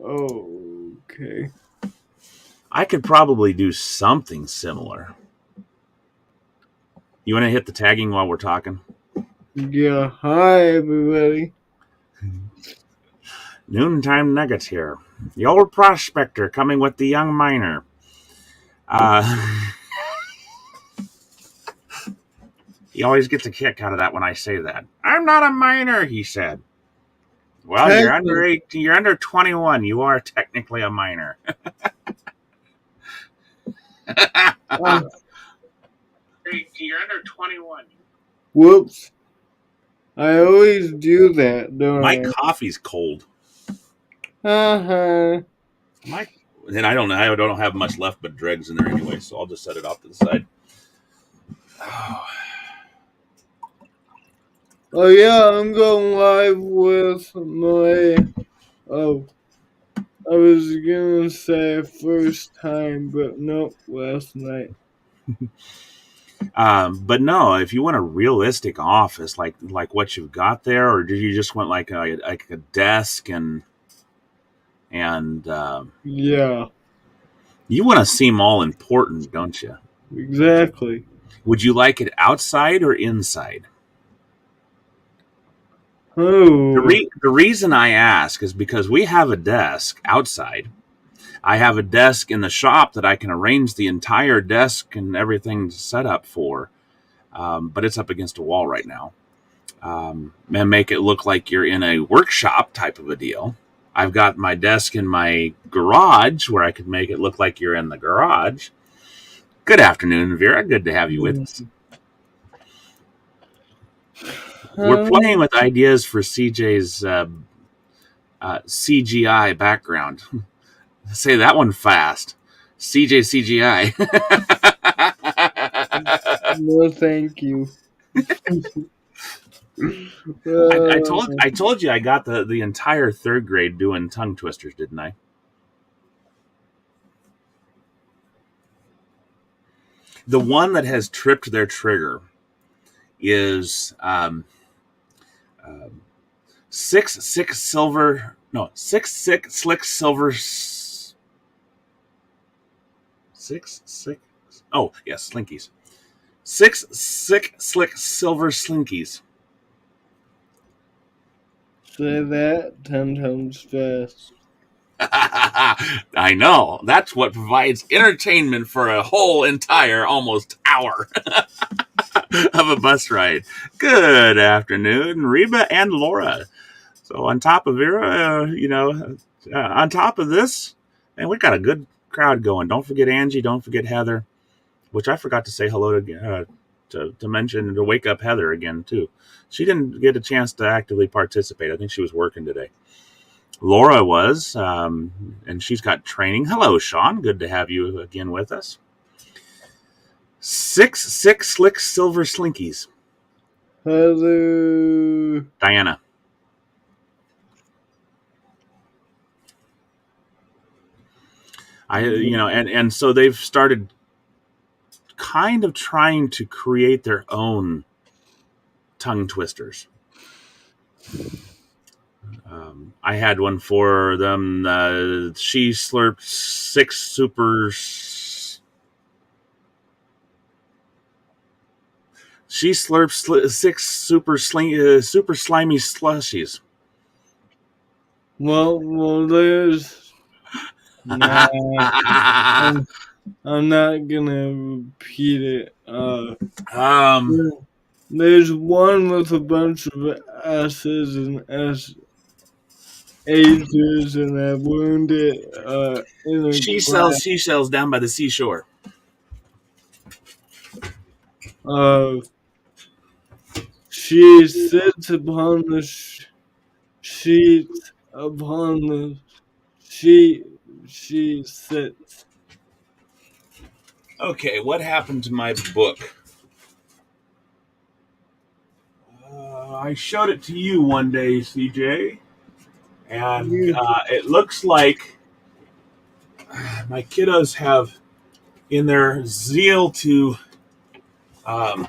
Oh, okay. I could probably do something similar. You want to hit the tagging while we're talking? Yeah, hi everybody. Noontime Nuggets here. The old prospector coming with the young miner. Uh, he always gets a kick out of that when I say that. I'm not a miner, he said. Well, you're under Technically, 18, you're under 21. You are technically a miner. uh, You're under 21. whoops. I always do that, My don't coffee's cold. I? Uh-huh. My and I don't have much left but dregs in there anyway, so I'll just set it off to the side. Oh, Oh yeah, I'm going live with my, oh, I was gonna say first time, but nope, last night. but no, if you want a realistic office like what you've got there, or did you just want like a desk and Yeah, you want to seem all important, don't you? exactly. Would you like it outside or inside? Oh, The reason I ask is because we have a desk outside. I have a desk in the shop that I can arrange the entire desk and everything set up for, but it's up against a wall right now. And make it look like you're in a workshop type of a deal. I've got my desk in my garage where I could make it look like you're in the garage. Good afternoon, Vera. Good to have you with us. We're playing with ideas for CJ's CGI background. Say that one fast. CJ CGI. no thank you. I told you I got the entire third grade doing tongue twisters, didn't I? The one that has tripped their trigger is um, six silver no six slick silver six oh yes slinkies six slick silver slinkies. Say that 10 times fast. I know that's what provides entertainment for a whole entire almost hour of a bus ride. Good afternoon, Reba and Laura. So on top of Vera, on top of this, and we got a good crowd going. Don't forget Angie. Don't forget Heather, which I forgot to say hello to mention and to wake up Heather again too. She didn't get a chance to actively participate. I think she was working today. Laura was, and she's got training. Hello, Sean. Good to have you again with us. Six slick silver slinkies. Hello. Diana. And so they've started kind of trying to create their own tongue twisters. I had one for them. She slurped six super. She slurped six super slimy slushies. Well, there's. Nah, I'm not gonna repeat it. um, There's one with a bunch of S's and H's, and I learned it in a she class. sells seashells down by the seashore. Uh, she sits upon the sheet upon the sheet. She sits. Okay, what happened to my book? I showed it to you one day, CJ, and You, it looks like my kiddos have, in their zeal to um,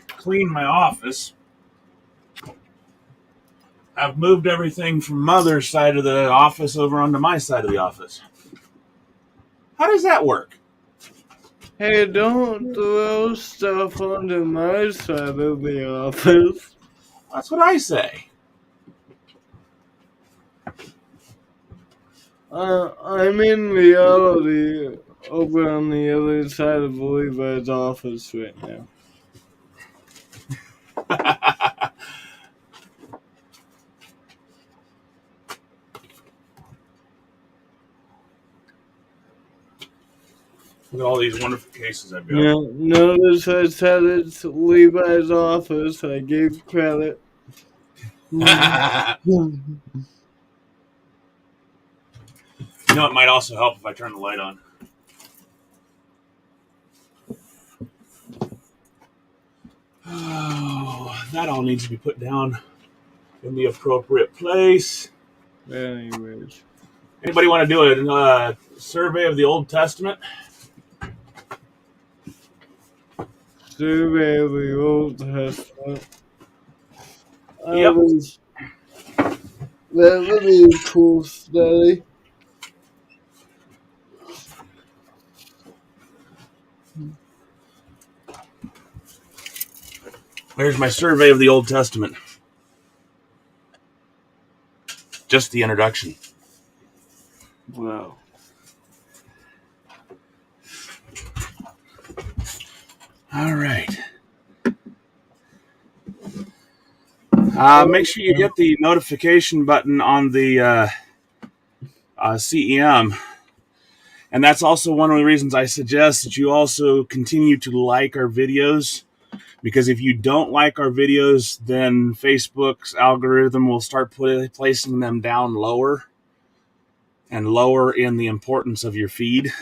clean my office, I've moved everything from Mother's side of the office over onto my side of the office. How does that work? Hey, don't throw stuff onto my side of the office. That's what I say. I'm in reality over on the other side of Levi's office right now. Look at all these wonderful cases I've got. Yeah, notice I said it's Levi's office. I gave credit. You know, it might also help if I turn the light on. Oh, that all needs to be put down in the appropriate place. Anyways. Anybody want to do a survey of the Old Testament? Survey of the Old Testament. Yep. That would be a cool study. Here's my survey of the Old Testament. Just the introduction. Wow. All right. Make sure you hit the notification button on the CEM. And that's also one of the reasons I suggest that you also continue to like our videos. Because if you don't like our videos, then Facebook's algorithm will start placing them down lower and lower in the importance of your feed.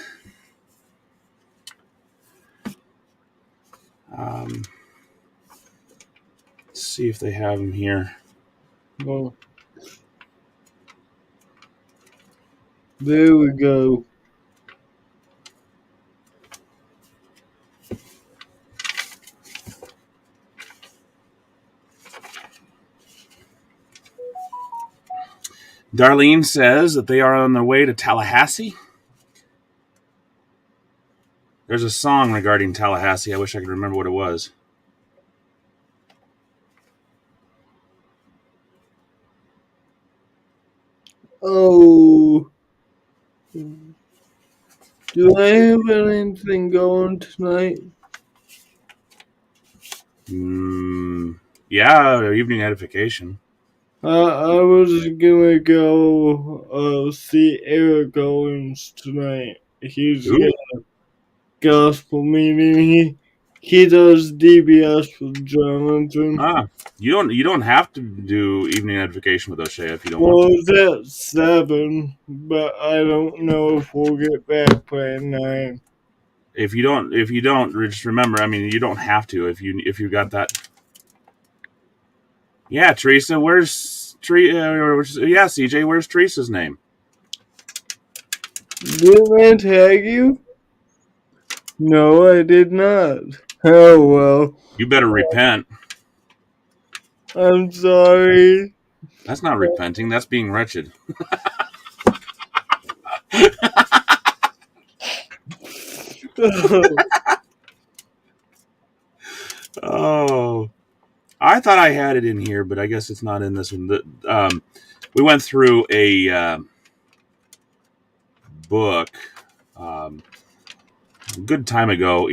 Let's see if they have them here. Well, there we go. Darlene says that they are on their way to Tallahassee. There's a song regarding Tallahassee. I wish I could remember what it was. Oh. Do I have anything going tonight? Yeah, evening edification. I was gonna go see Eric Owens tonight. He's got a gospel meeting. He does DBS with Jonathan. You don't have to do evening edification with O'Shea if you don't Well, want to. it's at 7, but I don't know if we'll get back by 9. If you don't, just remember. I mean, you don't have to if you got that. Yeah, Teresa. Where's yeah, CJ. Where's Teresa's name? Didn't I tag you? No, I did not. Oh well. You better repent. I'm sorry. That's not repenting. That's being wretched. Oh, I thought I had it in here, but I guess it's not in this one. We went through a book a good time ago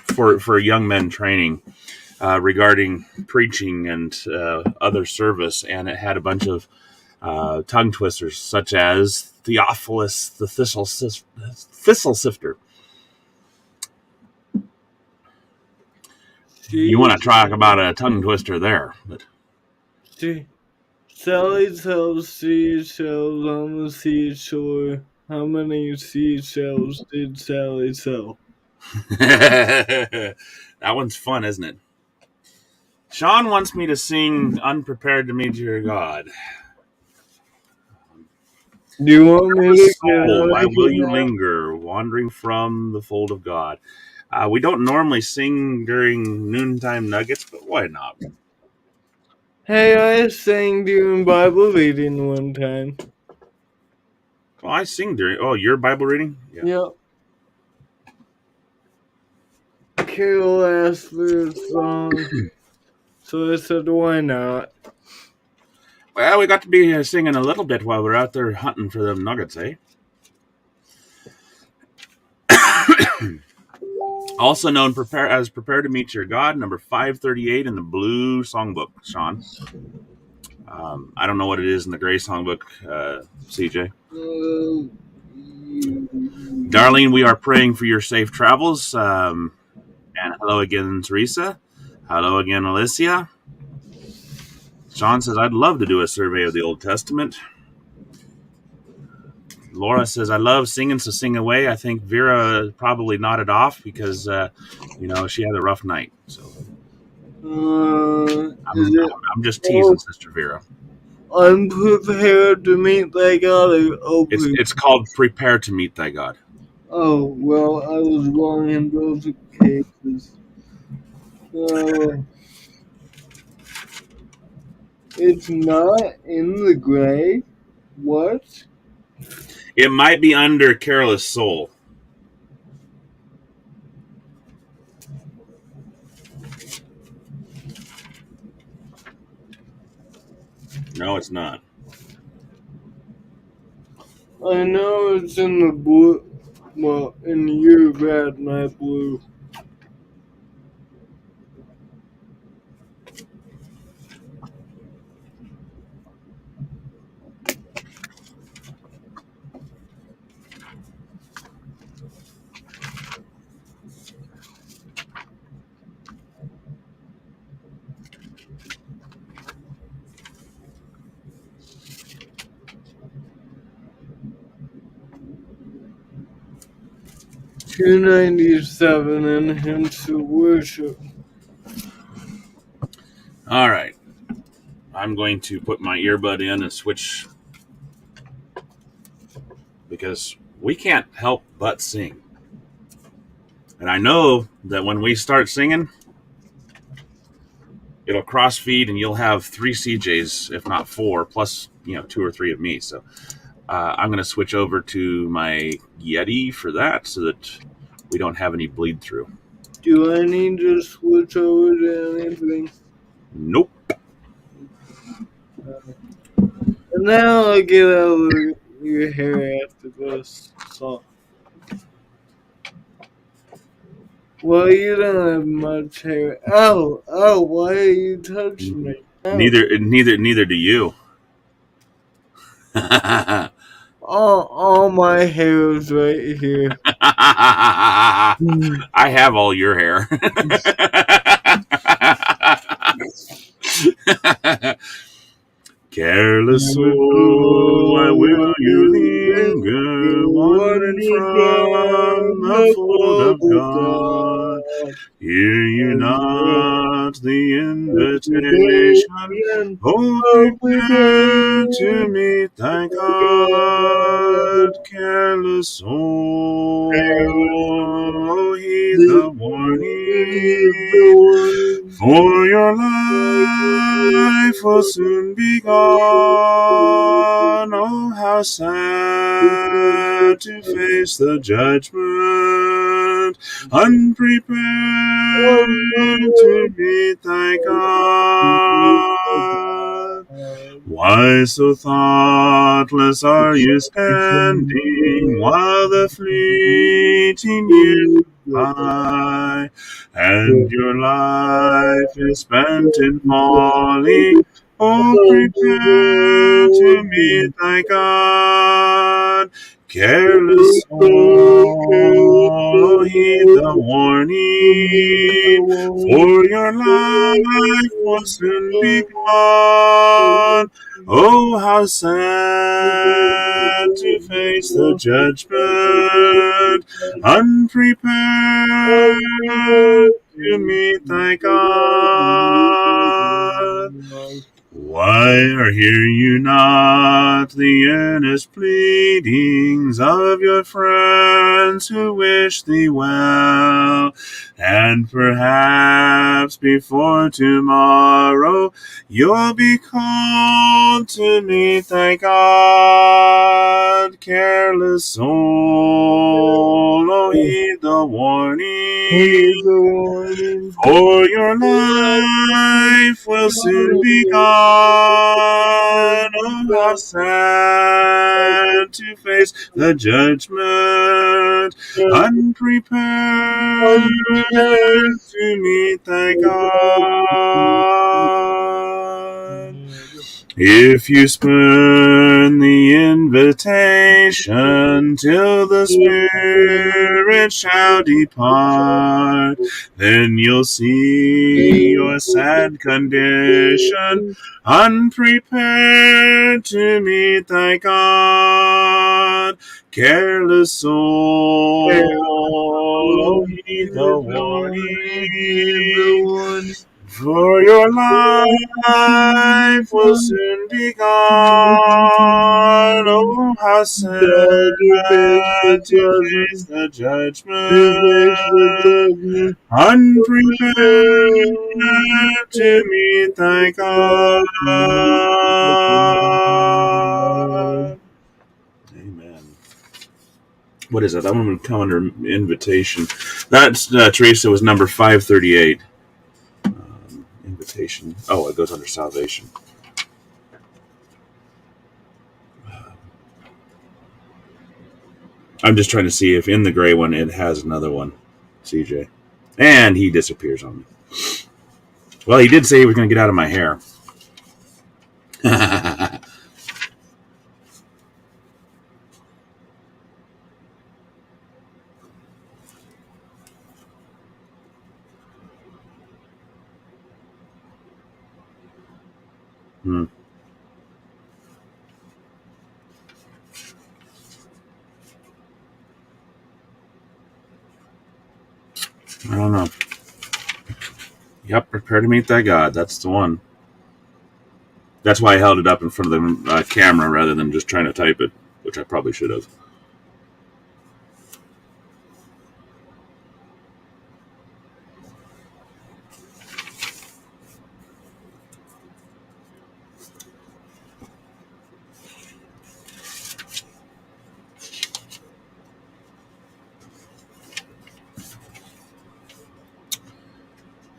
for young men training regarding preaching and other service, and it had a bunch of tongue twisters such as Theophilus the thistle sifter. You want to talk about a tongue twister there, but Sally sells seashells on the seashore. How many seashells did Sally sell? that one's fun, isn't it? Sean wants me to sing "Unprepared to Meet Your God." Do you want me to Soul, why will you linger, wandering from the fold of God? We don't normally sing during Noontime Nuggets, but why not? Hey, I sang during Bible reading one time. Well, I sing during. Oh, your Bible reading? Yeah. Yep. Carol asked for a song, so I said, why not? Well, we got to be singing a little bit while we're out there hunting for them nuggets, eh? Also known as Prepare to Meet Your God, number 538 in the Blue Songbook, Sean. I don't know what it is in the Gray Songbook, CJ. Darlene, we are praying for your safe travels. And hello again, Teresa. Hello again, Alicia. Sean says, I'd love to do a survey of the Old Testament. Laura says, I love singing, so sing away. I think Vera probably nodded off because, she had a rough night. So Is it I'm just teasing Sister Vera. unprepared to meet thy God? It's called Prepare to Meet Thy God. Oh, well, I was wrong in both cases. It's not in the gray? What? It might be under Careless Soul. No, it's not. I know it's in the blue. Well, in your red, my blue. $2.97 and hymns to worship. All right. I'm going to put my earbud in and switch because we can't help but sing. And I know that when we start singing, it'll cross feed and you'll have 3 CJs, if not 4, plus 2 or 3 of me. So I'm going to switch over to my Yeti for that so that we don't have any bleed through. Do I need to switch over to anything? Nope. And now I'll get out of your hair after this song. Well, you don't have much hair. Ow, why are you touching me? Ow. Neither do you. All my hair is right here. I have all your hair. Careless soul, why will you linger, wandering from the fold of God? Hear you not the invitation? Oh, prepare to meet thy God. Careless soul, heed the warning, for your life will soon be gone. Oh, how sad to face the judgment, unprepared to meet thy God. Why so thoughtless are you standing while the fleeting years by, and your life is spent in folly? Oh, prepare to meet thy God. Careless soul, heed the warning, for your life will soon be gone. Oh, how sad to face the judgment, unprepared to meet thy God. Why hear you not the earnest pleadings of your friends who wish thee well? And perhaps before tomorrow you'll be called to meet thy God. Careless soul, oh, heed the warning. For your life will soon be gone. Oh, how sad to face the judgment, unprepared to meet thy God. If you spurn the invitation till the Spirit shall depart, then you'll see your sad condition, unprepared to meet thy God. Careless soul, heed the warning. For your life will soon be gone. Oh, how sad to face the judgment, unprepared to meet thy God. Amen. What is that? That one would come under invitation. That's Teresa was number 538. Invitation. Oh, it goes under salvation. I'm just trying to see if in the gray one it has another one. CJ. And he disappears on me. Well, he did say he was going to get out of my hair. Hmm. I don't know. Yep, prepare to meet thy God. That's the one. That's why I held it up in front of the camera rather than just trying to type it, which I probably should have.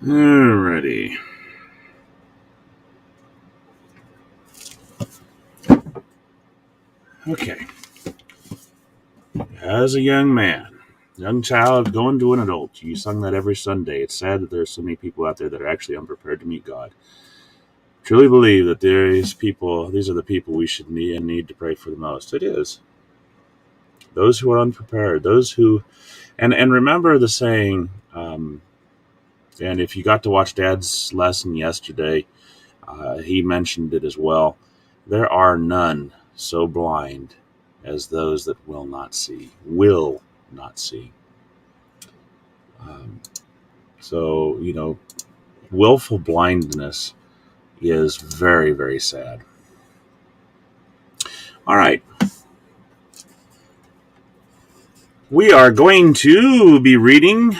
Alrighty. Okay. As a young man, young child going to an adult, you sung that every Sunday. It's sad that there's so many people out there that are actually unprepared to meet God. Truly believe that these are the people we should need to pray for the most. It is. Those who are unprepared, those who, and remember the saying, and if you got to watch Dad's lesson yesterday, he mentioned it as well. There are none so blind as those that will not see. Will not see. So, willful blindness is very, very sad. All right. We are going to be reading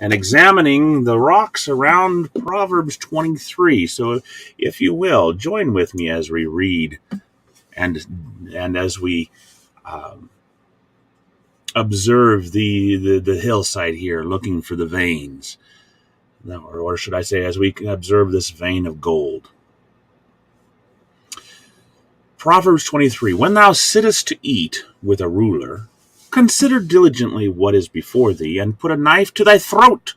and examining the rocks around Proverbs 23. So, if you will, join with me as we read and as we observe the hillside here, looking for the veins, or should I say, as we observe this vein of gold. Proverbs 23. When thou sittest to eat with a ruler, consider diligently what is before thee, and put a knife to thy throat,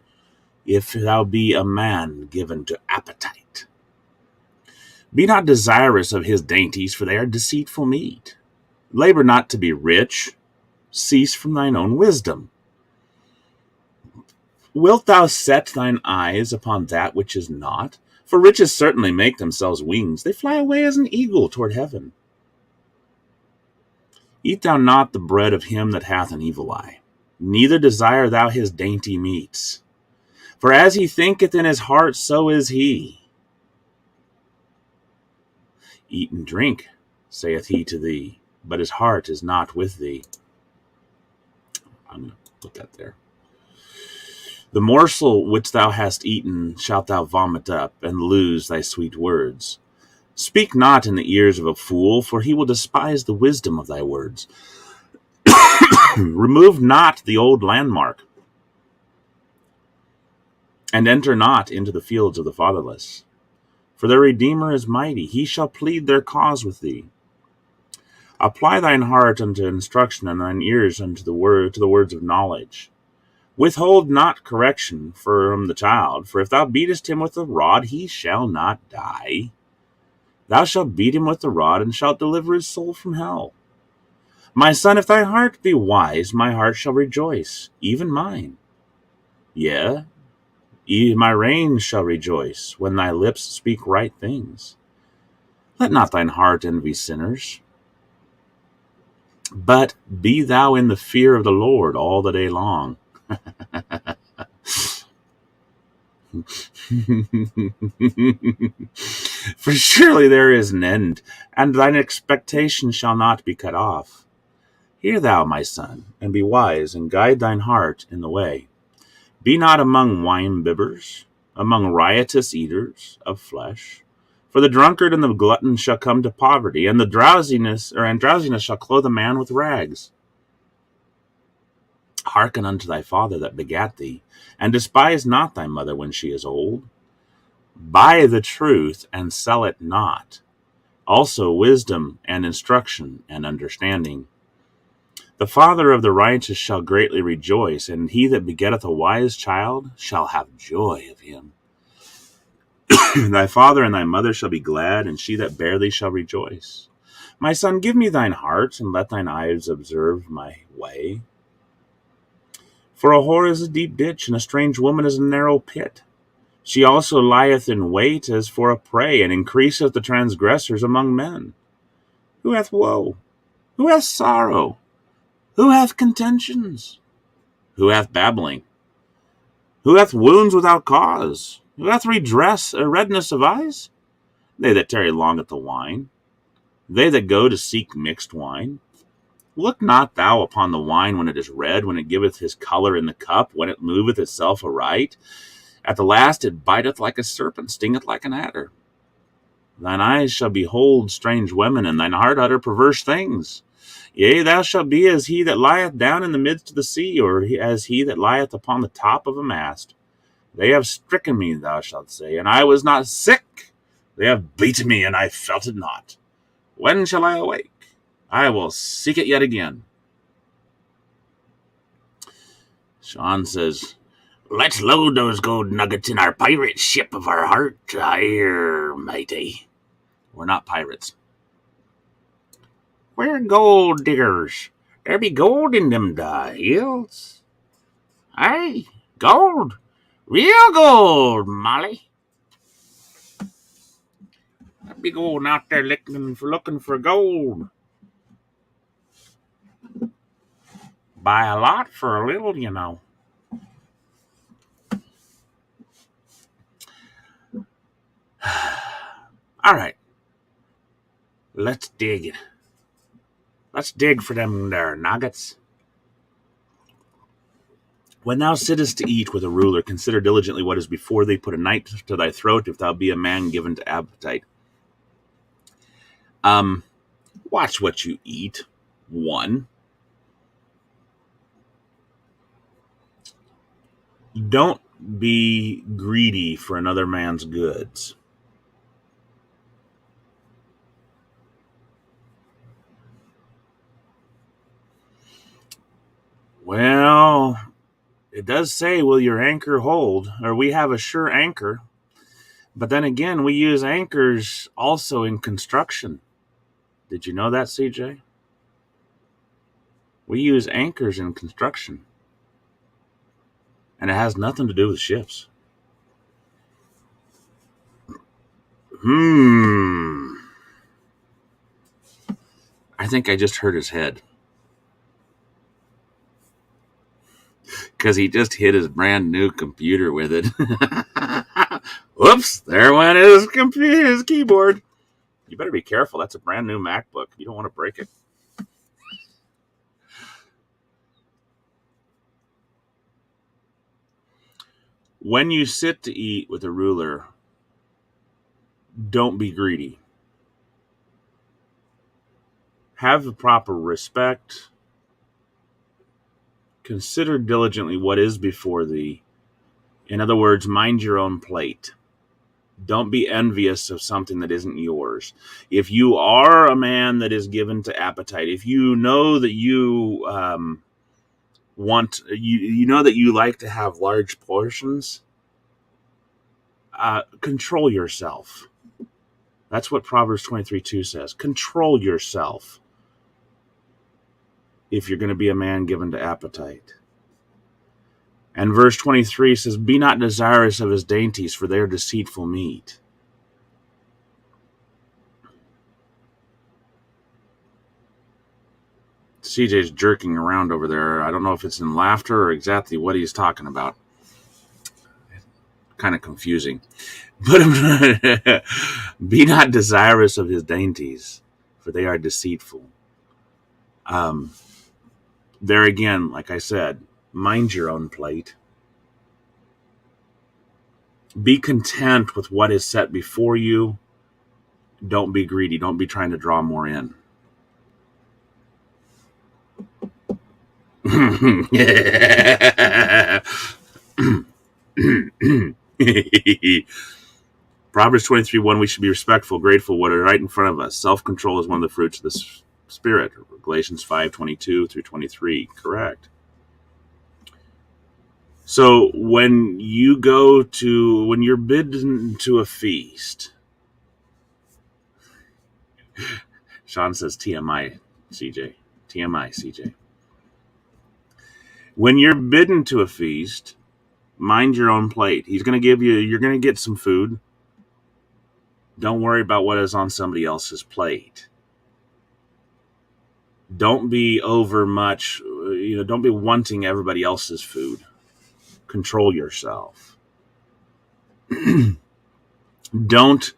if thou be a man given to appetite. Be not desirous of his dainties, for they are deceitful meat. Labor not to be rich, cease from thine own wisdom. Wilt thou set thine eyes upon that which is not? For riches certainly make themselves wings, they fly away as an eagle toward heaven. Eat thou not the bread of him that hath an evil eye, neither desire thou his dainty meats. For as he thinketh in his heart, so is he. Eat and drink, saith he to thee, but his heart is not with thee. I'm going to put that there. The morsel which thou hast eaten shalt thou vomit up, and lose thy sweet words. Speak not in the ears of a fool, for he will despise the wisdom of thy words. Remove not the old landmark, and enter not into the fields of the fatherless. For their Redeemer is mighty, he shall plead their cause with thee. Apply thine heart unto instruction, and thine ears unto the words of knowledge. Withhold not correction from the child, for if thou beatest him with the rod, he shall not die. Thou shalt beat him with the rod, and shalt deliver his soul from hell. My son, if thy heart be wise, my heart shall rejoice, even mine. Yea, even my reins shall rejoice, when thy lips speak right things. Let not thine heart envy sinners, but be thou in the fear of the Lord all the day long. For surely there is an end, and thine expectation shall not be cut off. Hear thou, my son, and be wise, and guide thine heart in the way. Be not among wine-bibbers, among riotous eaters of flesh. For the drunkard and the glutton shall come to poverty, and drowsiness shall clothe a man with rags. Hearken unto thy father that begat thee, and despise not thy mother when she is old. Buy the truth, and sell it not. Also wisdom, and instruction, and understanding. The father of the righteous shall greatly rejoice, and he that begetteth a wise child shall have joy of him. Thy father and thy mother shall be glad, and she that bare thee shall rejoice. My son, give me thine heart, and let thine eyes observe my way. For a whore is a deep ditch, and a strange woman is a narrow pit. She also lieth in wait as for a prey, and increaseth the transgressors among men. Who hath woe? Who hath sorrow? Who hath contentions? Who hath babbling? Who hath wounds without cause? Who hath redness of eyes? They that tarry long at the wine, they that go to seek mixed wine. Look not thou upon the wine when it is red, when it giveth his color in the cup, when it moveth itself aright. At the last it biteth like a serpent, stingeth like an adder. Thine eyes shall behold strange women, and thine heart utter perverse things. Yea, thou shalt be as he that lieth down in the midst of the sea, or as he that lieth upon the top of a mast. They have stricken me, thou shalt say, and I was not sick. They have beaten me, and I felt it not. When shall I awake? I will seek it yet again. Sean says, let's load those gold nuggets in our pirate ship of our heart. Aye, matey. We're not pirates. We're gold diggers. There be gold in them hills. Aye, gold. Real gold, Molly. I'd be going out there looking for gold. Buy a lot for a little, you know. All right. Let's dig. Let's dig for them there nuggets. When thou sittest to eat with a ruler, consider diligently what is before thee. Put a knife to thy throat, if thou be a man given to appetite. Watch what you eat. 1. Don't be greedy for another man's goods. Well, it does say, will your anchor hold? Or we have a sure anchor. But then again, we use anchors also in construction. Did you know that, CJ? We use anchors in construction. And it has nothing to do with ships. I think I just hurt his head. Because he just hit his brand new computer with it. Whoops, there went his keyboard. You better be careful. That's a brand new MacBook. You don't want to break it. When you sit to eat with a ruler, don't be greedy. Have the proper respect. Consider diligently what is before thee. In other words, mind your own plate. Don't be envious of something that isn't yours. If you are a man that is given to appetite, if you know that you you know that you like to have large portions, control yourself. That's what Proverbs 23:2 says. Control yourself if you're going to be a man given to appetite. And verse 23 says, be not desirous of his dainties, for they are deceitful meat. CJ's jerking around over there. I don't know if it's in laughter or exactly what he's talking about. Kind of confusing. But be not desirous of his dainties, for they are deceitful. There again, like I said, mind your own plate. Be content with what is set before you. Don't be greedy. Don't be trying to draw more in. Proverbs 23:1, we should be respectful, grateful, what are right in front of us. Self-control is one of the fruits of the Spirit. Galatians 5:22-23, correct. So when you're bidden to a feast, Sean says TMI, CJ. TMI, CJ. When you're bidden to a feast, mind your own plate. You're going to get some food. Don't worry about what is on somebody else's plate. Don't be don't be wanting everybody else's food. Control yourself. Don't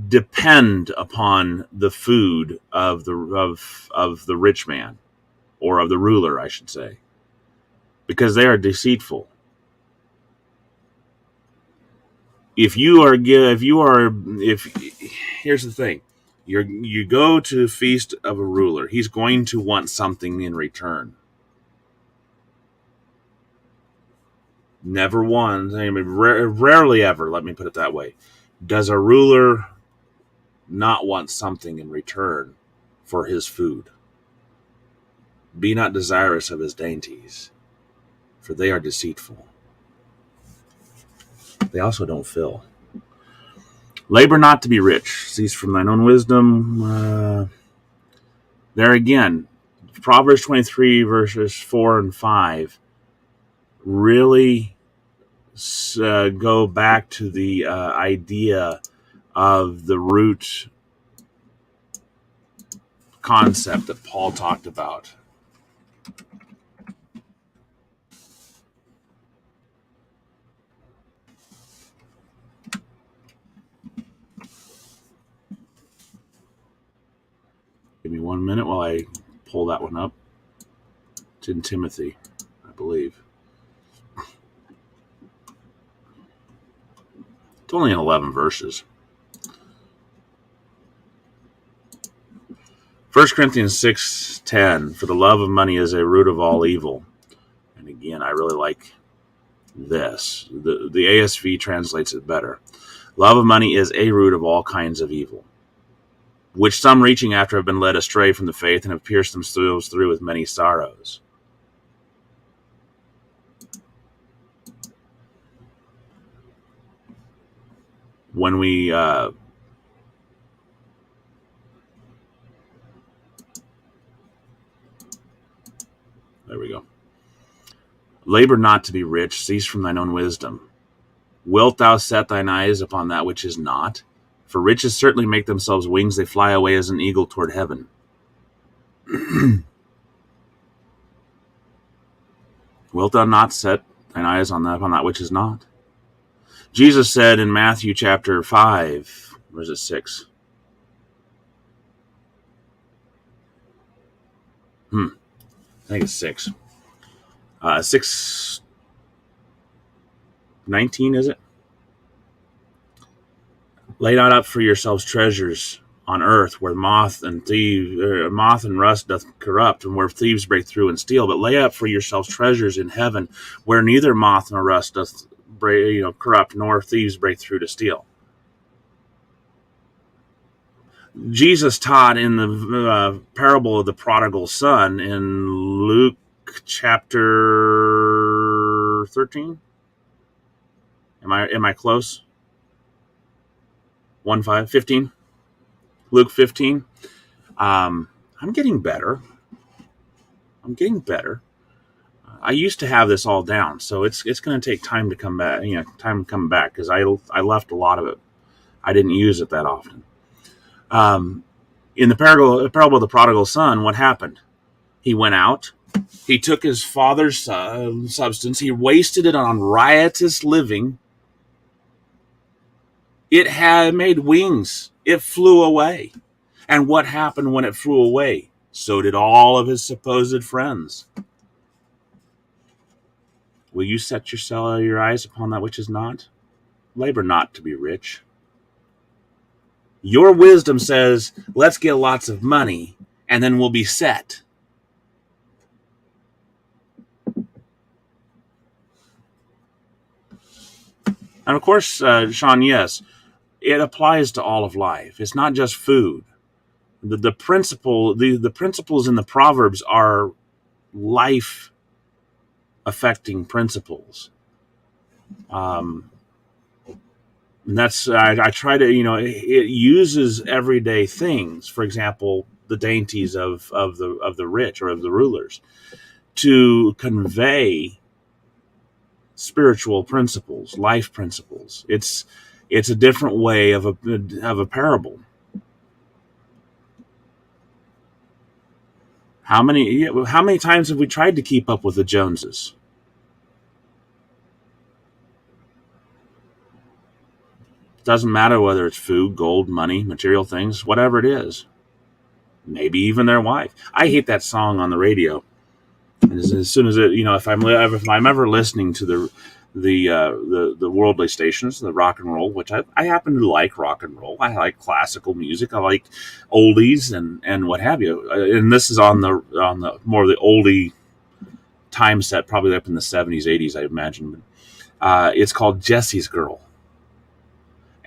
depend upon the food of the rich man, or of the ruler, I should say, because they are deceitful. Here's the thing, you go to the feast of a ruler, he's going to want something in return. Never once, rarely ever, let me put it that way, does a ruler not want something in return for his food. Be not desirous of his dainties, for they are deceitful. They also don't fill. Labor not to be rich. Cease from thine own wisdom. There again, Proverbs 23 verses 4 and 5 really go back to the idea of the root concept that Paul talked about. Give me 1 minute while I pull that one up. It's in Timothy, I believe. It's only in 11 verses. 1 Corinthians 6:10, for the love of money is a root of all evil. And again, I really like this. The ASV translates it better. Love of money is a root of all kinds of evil, which some reaching after have been led astray from the faith and have pierced themselves through with many sorrows. When we there we go. Labor not to be rich, cease from thine own wisdom. Wilt thou set thine eyes upon that which is not? For riches certainly make themselves wings, they fly away as an eagle toward heaven. Wilt thou not set thine eyes upon that which is not? Jesus said in Matthew chapter 5, or is it 6? I think it's 6. 6:19, is it? Lay not up for yourselves treasures on earth, where moth and rust doth corrupt, and where thieves break through and steal. But lay up for yourselves treasures in heaven, where neither moth nor rust doth corrupt, nor thieves break through to steal. Jesus taught in the parable of the prodigal son in Luke chapter 13. Am I close? 15. Luke 15. I'm getting better. I used to have this all down, so it's going to take time to come back. Time to come back, because I left a lot of it. I didn't use it that often. In the parable of the prodigal son, what happened? He went out. He took his father's substance. He wasted it on riotous living. It had made wings. It flew away. And what happened when it flew away? So did all of his supposed friends. Will you set your eyes upon that which is not? Labor not to be rich. Your wisdom says, let's get lots of money, and then we'll be set. And of course, Sean, yes, it applies to all of life. It's not just food. The principles in the Proverbs are life affecting principles. And that's I try to, it uses everyday things. For example, the dainties of the rich or of the rulers, to convey spiritual principles, life principles. It's a different way of a parable. How many times have we tried to keep up with the Joneses? Doesn't matter whether it's food, gold, money, material things, whatever it is. Maybe even their wife. I hate that song on the radio. And as soon as it, if I'm ever listening to the worldly stations, the rock and roll, which I happen to like rock and roll. I like classical music. I like oldies and what have you. And this is on the more of the oldie time set, probably up in the 70s, 80s, I imagine. It's called Jesse's Girl.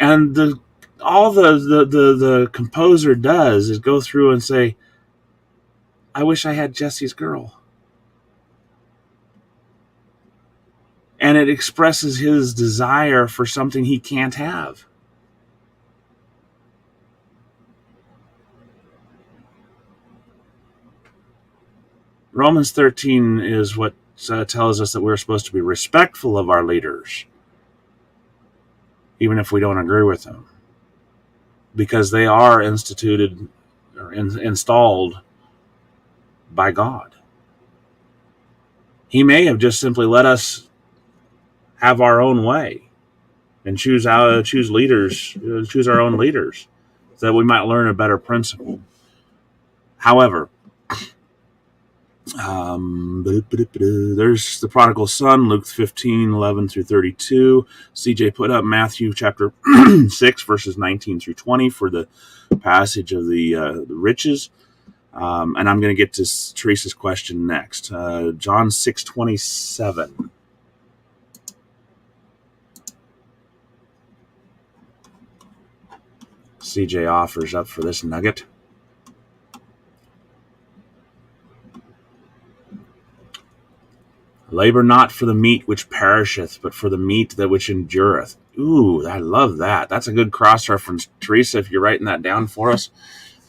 And all the composer does is go through and say, I wish I had Jesse's Girl. And it expresses his desire for something he can't have. Romans 13 is what tells us that we're supposed to be respectful of our leaders, even if we don't agree with them, because they are instituted or installed by God. He may have just simply let us have our own way and choose our own leaders, so that we might learn a better principle. However, there's the prodigal son, Luke 15, 11 through 32. CJ put up Matthew chapter 6, verses 19 through 20 for the passage of the riches. And I'm going to get to Teresa's question next. John 6:27. CJ offers up for this nugget. Labor not for the meat which perisheth, but for the meat that which endureth. Ooh, I love that. That's a good cross-reference. Teresa, if you're writing that down for us.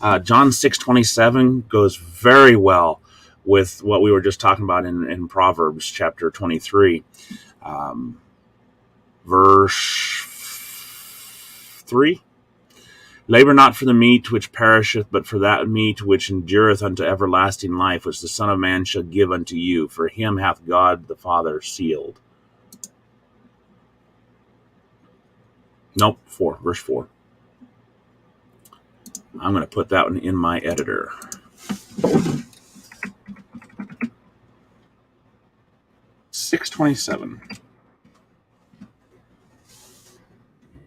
John 6:27 goes very well with what we were just talking about in Proverbs chapter 23. Verse 3. Labor not for the meat which perisheth, but for that meat which endureth unto everlasting life, which the Son of Man shall give unto you. For him hath God the Father sealed. Nope, 4. Verse 4. I'm going to put that one in my editor. 27.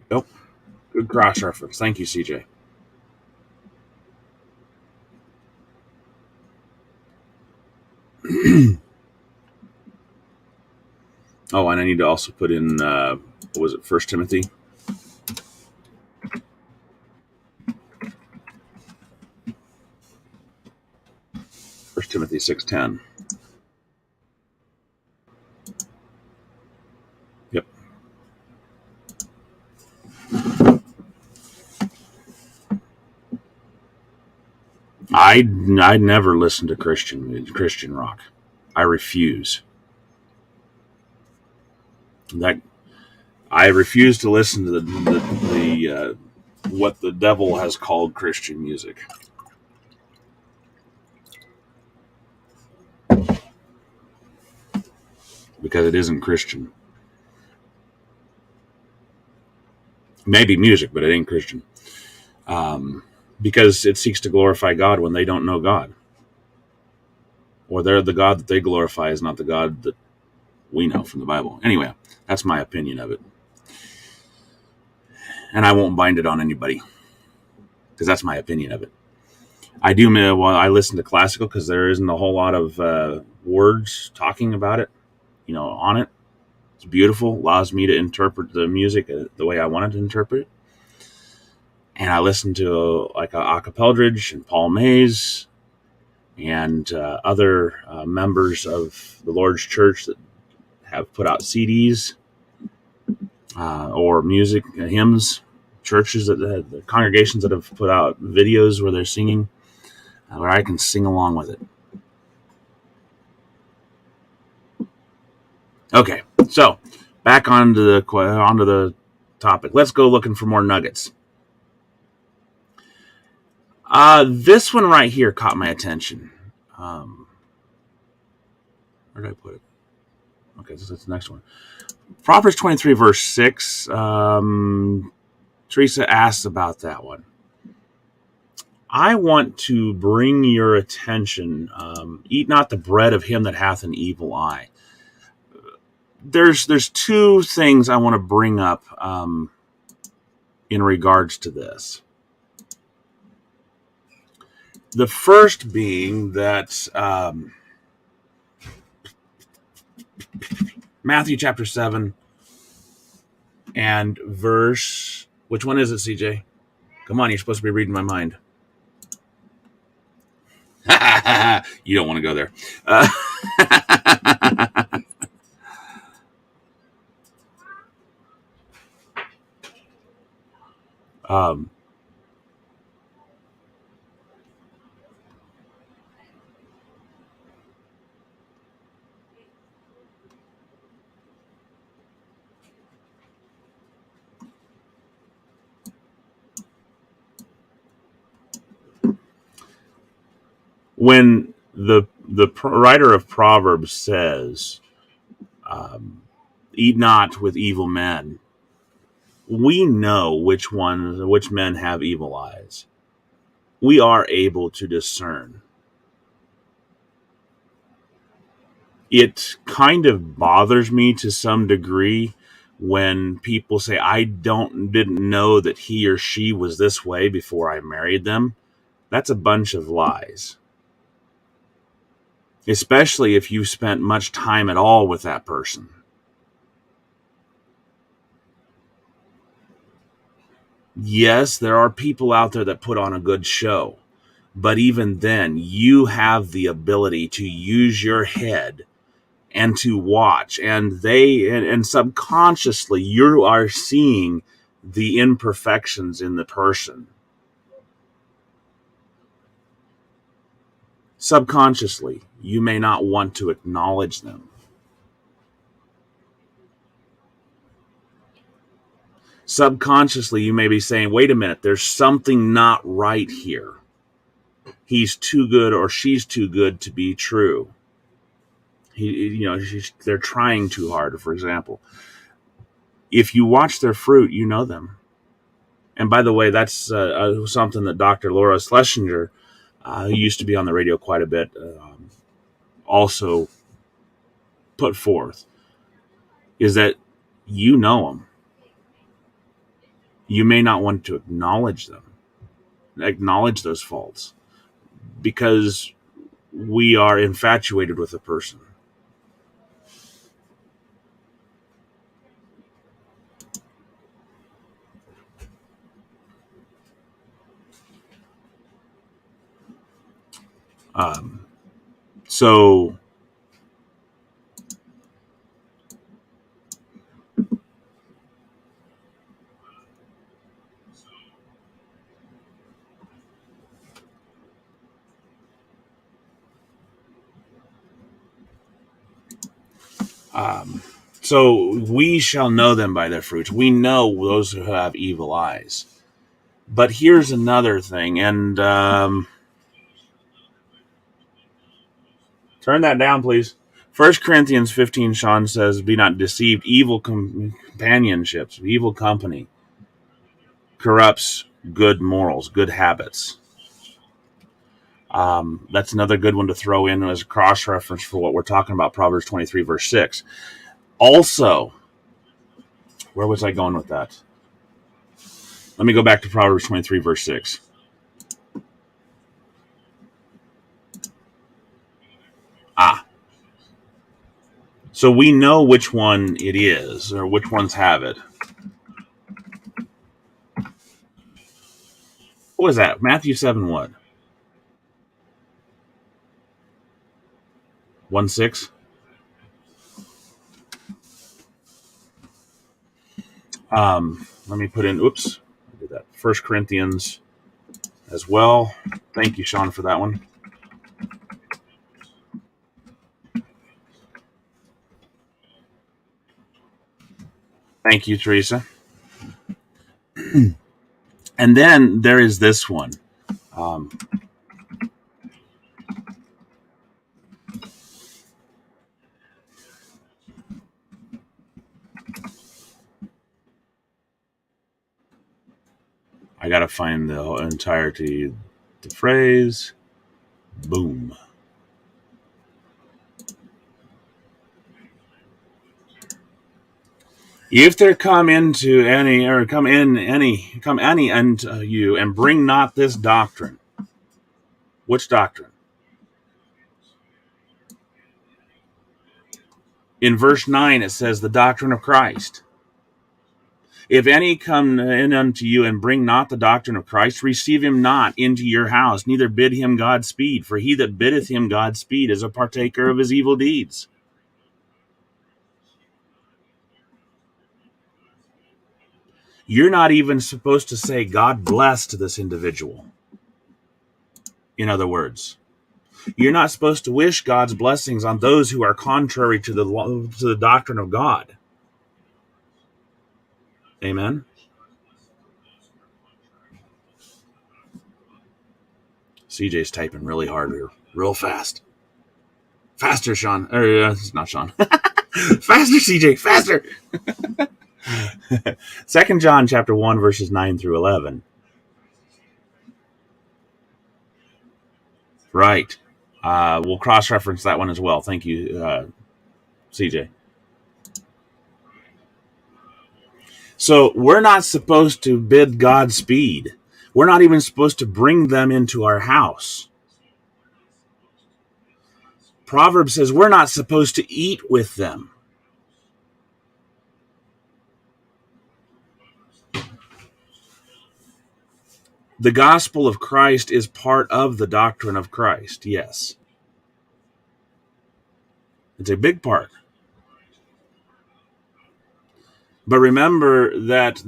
Nope. Good cross reference. Thank you, CJ. Oh, and I need to also put in, what was it, 1 Timothy? First Timothy 6:10. Yep. I never listen to Christian rock. I refuse. That I refuse to listen to the what the devil has called Christian music. Because it isn't Christian. Maybe music, but it ain't Christian. Because it seeks to glorify God when they don't know God. Or the God that they glorify is not the God that we know from the Bible. Anyway, that's my opinion of it. And I won't bind it on anybody. Because that's my opinion of it. I do, well, I listen to classical because there isn't a whole lot of words talking about it, on it. It's beautiful, allows me to interpret the music the way I want it to interpret it. And I listen to like Acapeldridge and Paul Mays and other members of the Lord's Church that have put out CDs or music, hymns, churches, the congregations that have put out videos where they're singing, where I can sing along with it. Okay, so back onto the topic. Let's go looking for more nuggets. This one right here caught my attention. Where did I put it? Okay, so that's the next one. Proverbs 23, verse 6. Teresa asks about that one. I want to bring your attention. Eat not the bread of him that hath an evil eye. There's two things I want to bring up in regards to this. The first being that Matthew chapter 7 and verse... Which one is it, CJ? Come on, you're supposed to be reading my mind. You don't want to go there. When the writer of Proverbs says, "Eat not with evil men," we know which men have evil eyes. We are able to discern. It kind of bothers me to some degree when people say, "I didn't know that he or she was this way before I married them." That's a bunch of lies. Especially if you spent much time at all with that person. Yes, there are people out there that put on a good show. But even then, you have the ability to use your head and to watch. And subconsciously, you are seeing the imperfections in the person. Subconsciously, you may not want to acknowledge them. Subconsciously, you may be saying, wait a minute, there's something not right here. He's too good or she's too good to be true. They're trying too hard, for example. If you watch their fruit, you know them. And by the way, that's something that Dr. Laura Schlesinger, who used to be on the radio quite a bit, also put forth. is that you know them. You may not want to acknowledge those faults, because we are infatuated with a person. Um, so um, so we shall know them by their fruits. We know those who have evil eyes. But here's another thing, and turn that down, please. 1 Corinthians 15, Sean says, "Be not deceived. Evil companionships, evil company, corrupts good morals, good habits." That's another good one to throw in as a cross reference for what we're talking about. Proverbs 23, verse 6. Also, where was I going with that? Let me go back to Proverbs 23, verse 6. So we know which one it is, or which ones have it. What was that? Matthew 7, what? 1 6? Let me put in, oops, I did that. 1 Corinthians as well. Thank you, Sean, for that one. Thank you, Teresa. And then there is this one. Um, I got to find the entirety of the phrase. Boom. If there come into any, or come any unto you, and bring not this doctrine. Which doctrine? In verse 9, it says the doctrine of Christ. If any come in unto you and bring not the doctrine of Christ, receive him not into your house, neither bid him Godspeed. For he that biddeth him Godspeed is a partaker of his evil deeds. You're not even supposed to say God bless to this individual. In other words, you're not supposed to wish God's blessings on those who are contrary to the doctrine of God. Amen. CJ's typing really hard here, real fast. Faster, Sean. It's not Sean. Faster, CJ. Faster. 2 John chapter 1, verses 9 through 11. Right. We'll cross-reference that one as well. Thank you, CJ. So we're not supposed to bid Godspeed. We're not even supposed to bring them into our house. Proverbs says we're not supposed to eat with them. The gospel of Christ is part of the doctrine of Christ, yes. It's a big part. But remember that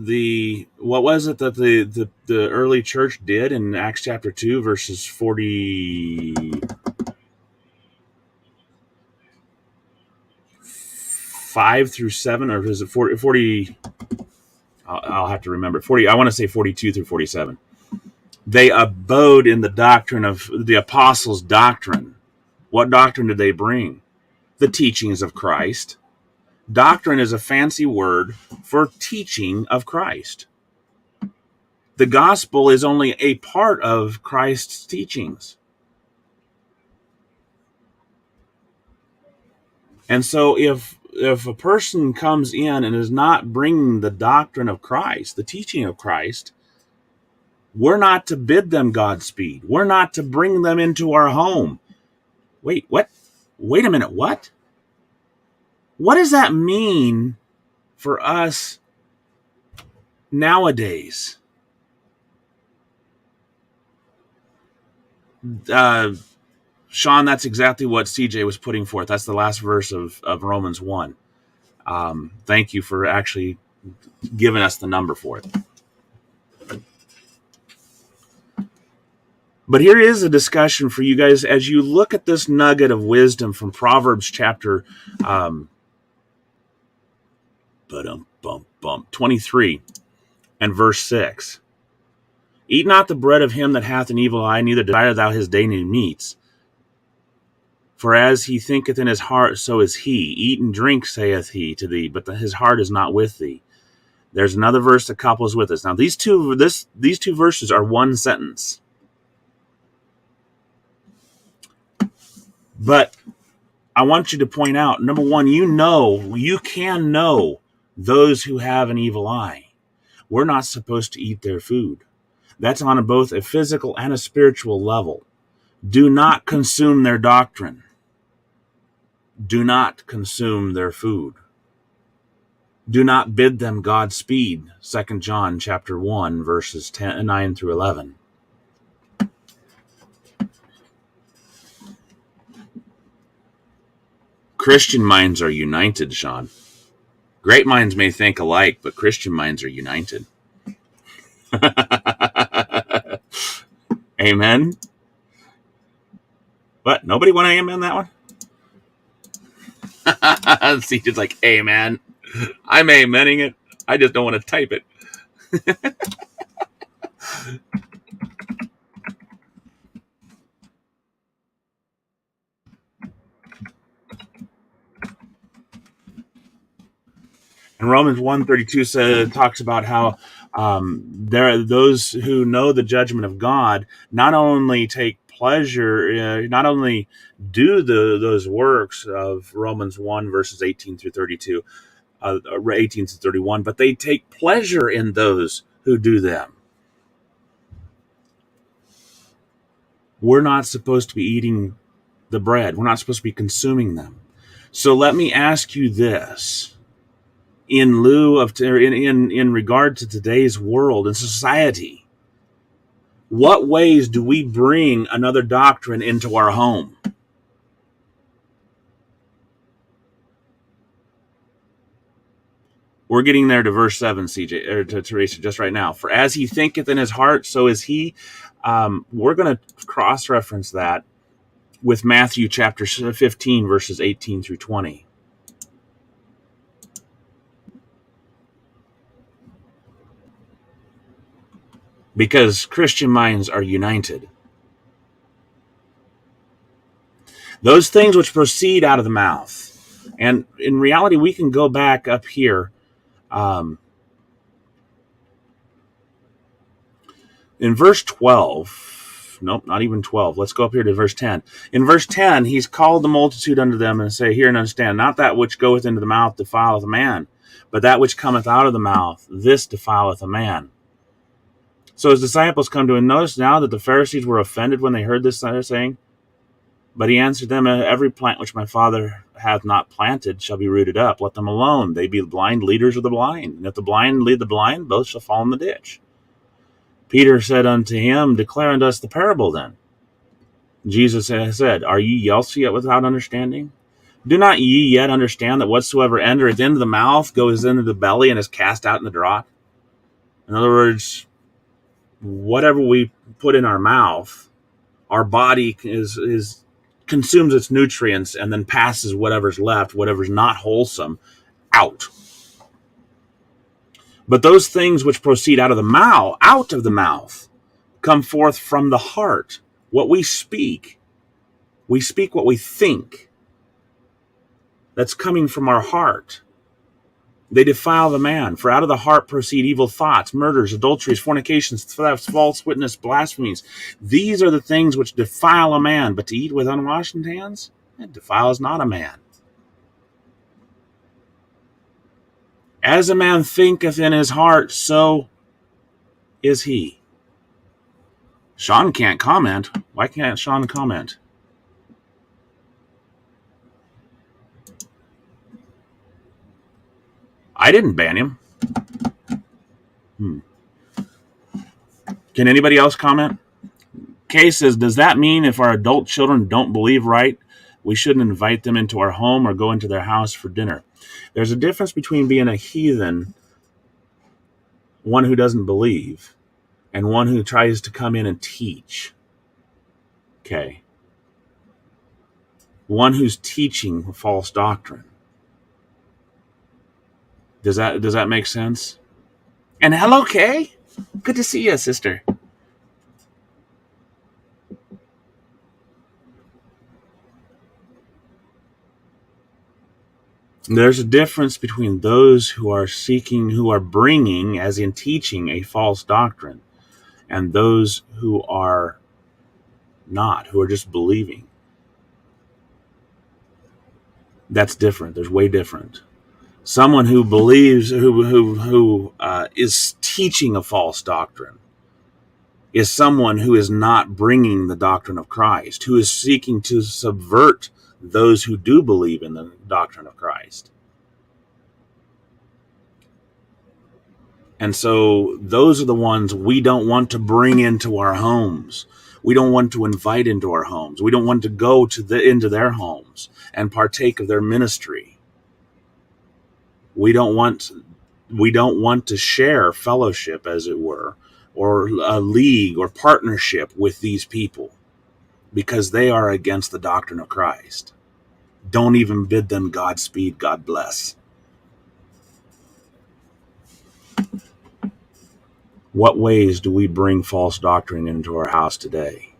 what was it that the early church did in Acts chapter 2, verses 45 through 7, or is it 40? I'll have to remember. 40. I want to say 42 through 47. They abode in the doctrine of the apostles' doctrine. What doctrine did they bring? The teachings of Christ. Doctrine is a fancy word for teaching of Christ. The gospel is only a part of Christ's teachings. And so if if a person comes in and is not bringing the doctrine of Christ, the teaching of Christ, we're not to bid them Godspeed. We're not to bring them into our home. Wait, what? Wait a minute, what? What does that mean for us nowadays? Sean, that's exactly what CJ was putting forth. That's the last verse of Romans 1. Thank you for actually giving us the number for it. But here is a discussion for you guys as you look at this nugget of wisdom from Proverbs chapter 23 and verse 6. Eat not the bread of him that hath an evil eye, neither desire thou his dainty meats. For as he thinketh in his heart, so is he. Eat and drink, saith he to thee, but his heart is not with thee. There's another verse that couples with this. Now, these two verses are one sentence. But I want you to point out, number one, you can know those who have an evil eye. We're not supposed to eat their food. That's on both a physical and a spiritual level. Do not consume their doctrine. Do not consume their food. Do not bid them Godspeed. 2 John chapter 1, verses 9 through 11. Christian minds are united, Sean. Great minds may think alike, but Christian minds are united. Amen? What? Nobody want to amen that one? See, it's like, amen. I'm amening it. I just don't want to type it. And Romans 1:32 talks about how there are those who know the judgment of God, not only take pleasure, not only do those works of Romans 1 verses 18 through 32, 18 to 31, but they take pleasure in those who do them. We're not supposed to be eating the bread. We're not supposed to be consuming them. So let me ask you this. In regard to today's world and society, what ways do we bring another doctrine into our home? We're getting there to verse 7, CJ, or to Teresa, just right now. For as he thinketh in his heart, so is he. We're going to cross-reference that with Matthew chapter 15, verses 18 through 20. Because Christian minds are united. Those things which proceed out of the mouth. And in reality, we can go back up here. In verse 12, nope, not even 12. Let's go up here to verse 10. In verse 10, he's called the multitude unto them and say, hear and understand, not that which goeth into the mouth defileth a man, but that which cometh out of the mouth, this defileth a man. So his disciples come to him. Notice now that the Pharisees were offended when they heard this saying. But he answered them, every plant which my Father hath not planted shall be rooted up. Let them alone. They be blind leaders of the blind. And if the blind lead the blind, both shall fall in the ditch. Peter said unto him, declare unto us the parable then. Jesus said, are ye also yet without understanding? Do not ye yet understand that whatsoever entereth into the mouth goes into the belly and is cast out in the draught? In other words, whatever we put in our mouth, our body consumes its nutrients and then passes whatever's left, whatever's not wholesome, out. But those things which proceed out of the mouth, come forth from the heart. What we speak what we think. That's coming from our heart. They defile the man, for out of the heart proceed evil thoughts, murders, adulteries, fornications, thefts, false witness, blasphemies. These are the things which defile a man, but to eat with unwashed hands, it defiles not a man. As a man thinketh in his heart, so is he. Sean can't comment. Why can't Sean comment? I didn't ban him. Can anybody else comment? Kay says, does that mean if our adult children don't believe right, we shouldn't invite them into our home or go into their house for dinner? There's a difference between being a heathen, one who doesn't believe, and one who tries to come in and teach. Okay. One who's teaching false doctrine. Does that make sense? And hello, Kay. Good to see you, sister. There's a difference between those who are seeking, who are bringing, as in teaching, a false doctrine, and those who are not, who are just believing. That's different. There's way different. Someone who believes, who is teaching a false doctrine, is someone who is not bringing the doctrine of Christ, who is seeking to subvert those who do believe in the doctrine of Christ. And so those are the ones we don't want to bring into our homes. We don't want to invite into our homes. We don't want to go into their homes and partake of their ministry. We don't want to share fellowship, as it were, or a league or partnership with these people because they are against the doctrine of Christ. Don't even bid them Godspeed, God bless. What ways do we bring false doctrine into our house today?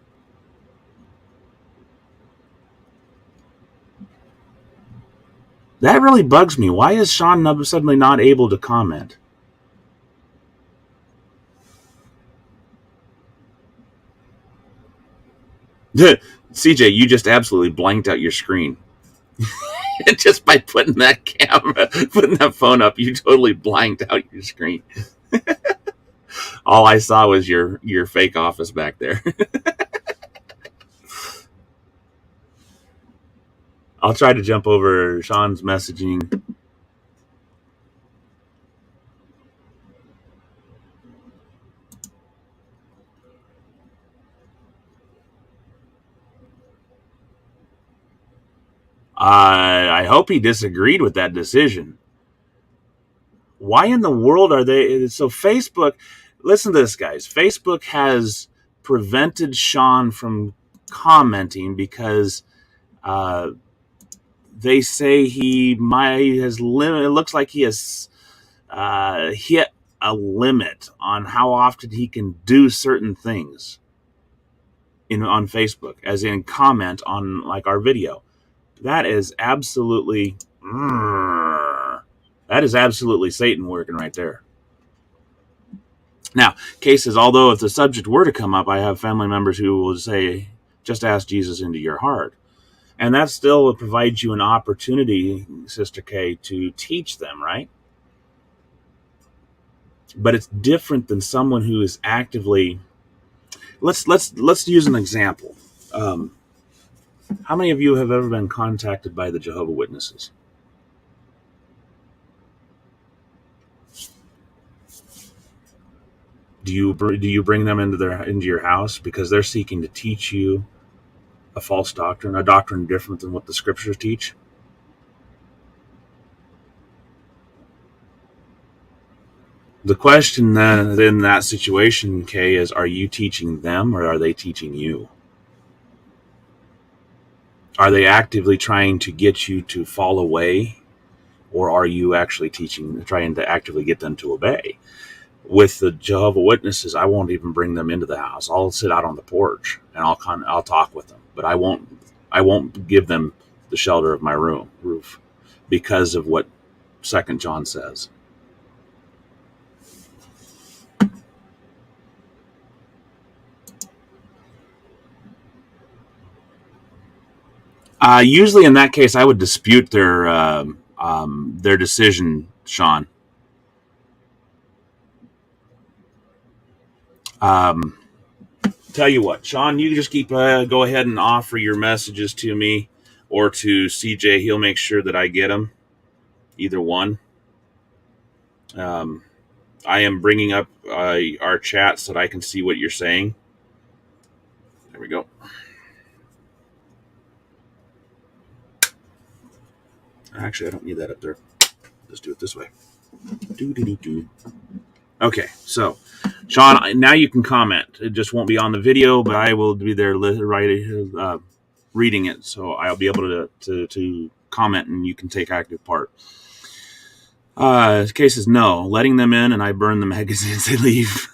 That really bugs me. Why is Sean suddenly not able to comment? CJ, you just absolutely blanked out your screen. Just by putting that phone up, you totally blanked out your screen. All I saw was your fake office back there. I'll try to jump over Sean's messaging. I hope he disagreed with that decision. Why in the world are they? So Facebook, listen to this, guys. Facebook has prevented Sean from commenting because they say he has limit. It looks like he has hit a limit on how often he can do certain things on Facebook, as in comment on like our video. That is absolutely Satan working right there. Now, cases, although if the subject were to come up, I have family members who will say, just ask Jesus into your heart. And that still provides you an opportunity, Sister Kay, to teach them, right? But it's different than someone who is actively. Let's use an example. How many of you have ever been contacted by the Jehovah's Witnesses? Do you bring them into your house because they're seeking to teach you a false doctrine, a doctrine different than what the scriptures teach? The question then in that situation, Kay, is are you teaching them or are they teaching you? Are they actively trying to get you to fall away, or are you actually trying to actively get them to obey? With the Jehovah's Witnesses, I won't even bring them into the house. I'll sit out on the porch and I'll talk with them, but I won't give them the shelter of my roof because of what 2 John says. Usually, in that case, I would dispute their decision, Sean. Um, tell you what, Sean, you just keep go ahead and offer your messages to me or to CJ. He'll make sure that I get them, either one. Um, I am bringing up our chat so that I can see what you're saying. There we go. Actually, I don't need that up there. Let's do it this way. Do. Okay, so Sean, now you can comment. It just won't be on the video, but I will be there reading it, so I'll be able to comment, and you can take active part. Case is no, letting them in, and I burn the magazines they leave.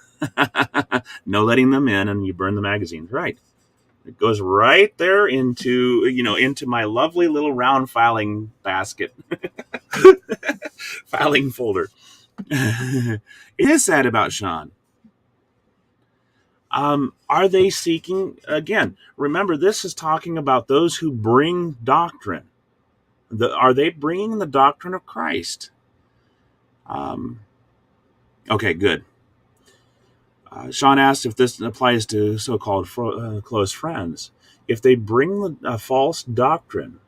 No letting them in, and you burn the magazines. Right. It goes right there into my lovely little round filing basket, filing folder. It is sad about Sean. Are they seeking again? Remember, this is talking about those who bring doctrine. Are they bringing the doctrine of Christ? Okay, good. Sean asked if this applies to so-called close friends. If they bring a false doctrine,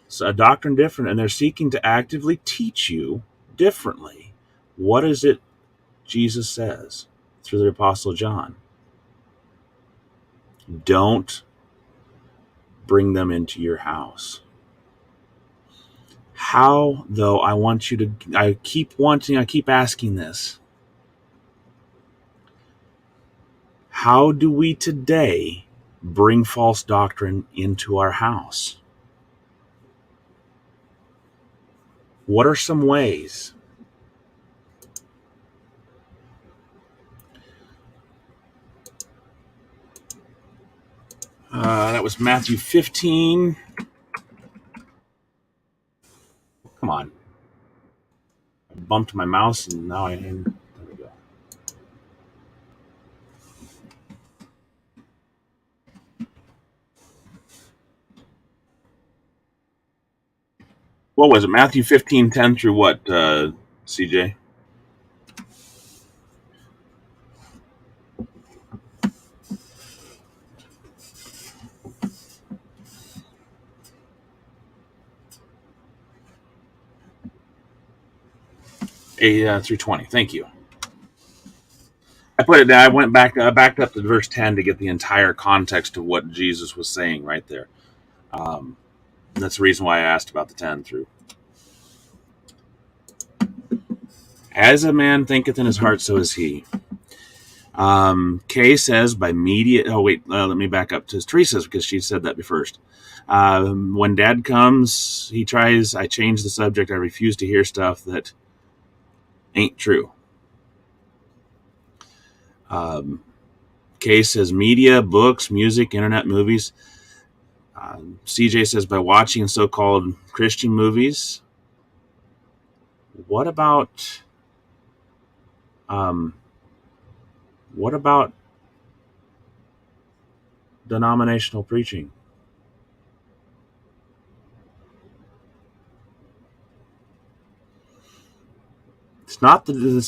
so a doctrine different, and they're seeking to actively teach you differently, what is it Jesus says through the Apostle John? Don't bring them into your house. How, though, I keep asking this. How do we today bring false doctrine into our house? What are some ways? That was Matthew 15. Come on. I bumped my mouse and now there we go. What was it? Matthew 15:10 through what, CJ? Through 20. Thank you. I put it down. I went backed up to verse 10 to get the entire context of what Jesus was saying right there. That's the reason why I asked about the 10 through. As a man thinketh in his heart, so is he. Kay says by media. Oh wait, let me back up to Teresa because she said that first. When Dad comes, he tries. I change the subject. I refuse to hear stuff that ain't true. Kay says media, books, music, internet, movies. CJ says by watching so-called Christian movies. What about denominational preaching? It's not the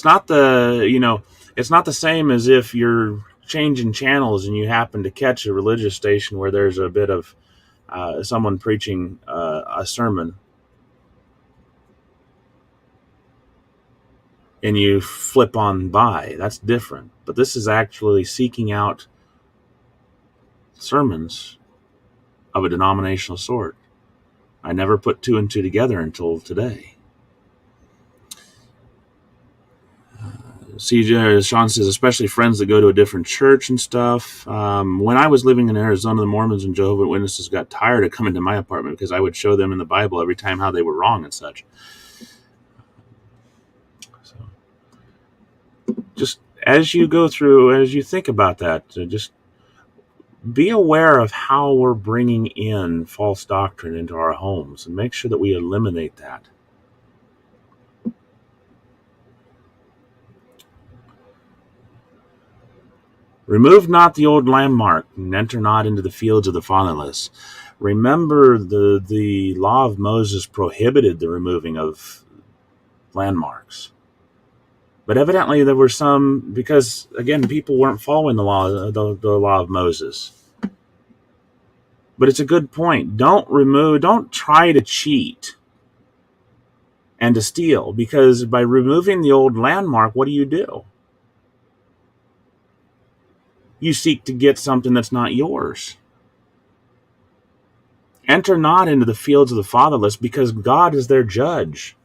same as if you're changing channels and you happen to catch a religious station where there's a bit of someone preaching a sermon and you flip on by. That's different. But this is actually seeking out sermons of a denominational sort. I never put two and two together until today. CJ, Sean says, especially friends that go to a different church and stuff. When I was living in Arizona, the Mormons and Jehovah's Witnesses got tired of coming to my apartment because I would show them in the Bible every time how they were wrong and such. So, just as you go through, as you think about that, just be aware of how we're bringing in false doctrine into our homes and make sure that we eliminate that. Remove not the old landmark, and enter not into the fields of the fatherless. Remember, the law of Moses prohibited the removing of landmarks. But evidently there were some, because again, people weren't following the law of Moses. But it's a good point. Don't try to cheat and to steal, because by removing the old landmark, what do? You seek to get something that's not yours. Enter not into the fields of the fatherless, because God is their judge.